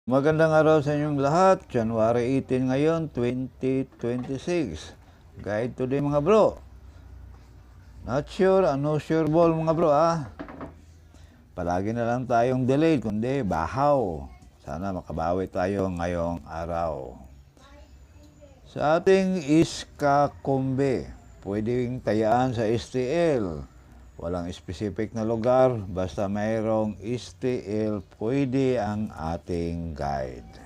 Magandang araw sa inyong lahat. January 18 ngayon, 2026. Guide today mga bro. Not sure, no sure ball mga bro Palagi na lang tayong delayed, kundi bahaw. Sana makabawi tayo ngayong araw. Sa ating Iska Kombe, pwedeng tayaan sa STL. Walang specific na lugar, basta mayroong STL, pwede ang ating guide.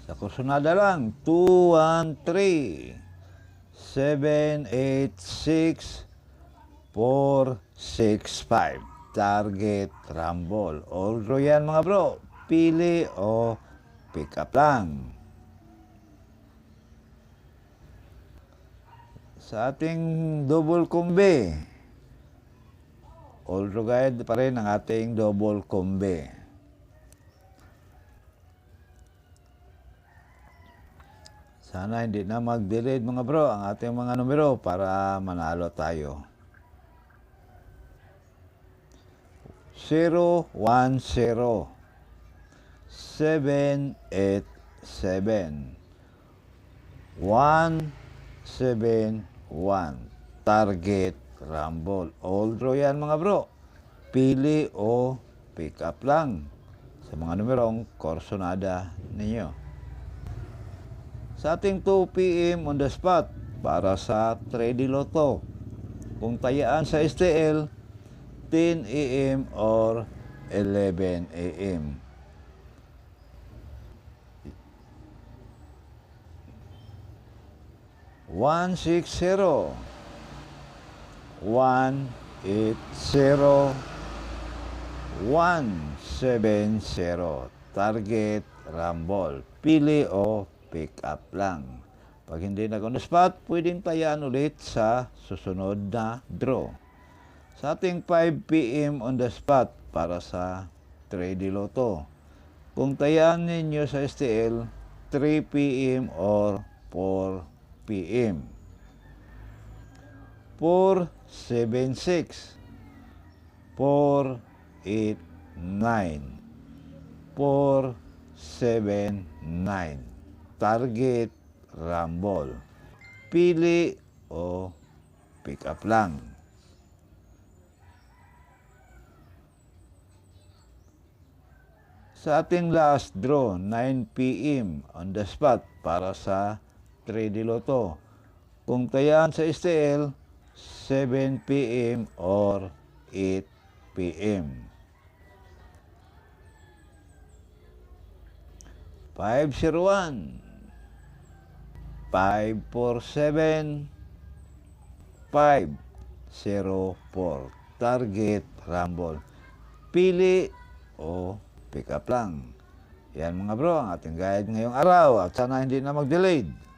Sa kursunada lang, 213, 786, 465. Target rumble. Although yan mga bro, pili o pick up lang. Sa ating double kombe, although guide pa rin ang ating double kombe. Sana hindi na mag-delete mga bro ang ating mga numero para manalo tayo. 010 787 171. Target rumble. All draw yan mga bro. Pili o pick up lang sa mga numerong korsonada ninyo. Sa ating 2 p.m. on the spot para sa 3D Lotto. Kung tayaan sa STL, 10 a.m. or 11 a.m. One 160 180 170. Target rumble. Pili o pick up lang. Pag hindi na on the spot, pwedeng tayaan ulit sa susunod na draw. Sa ating 5 p.m. on the spot para sa 3D Lotto. Kung tayaan ninyo sa STL, 3 p.m. or 4 p.m. 476 489 479. Target rumble. Pili o pick up lang. Sa ating last draw, 9 p.m. on the spot para sa 3D Lotto. Kung tayaan sa STL, 7 p.m. or 8 p.m. 501 547 504. Target rumble. Pili o pick up lang. Yan mga bro, ang ating guide ngayong araw. At sana hindi na mag-delayed.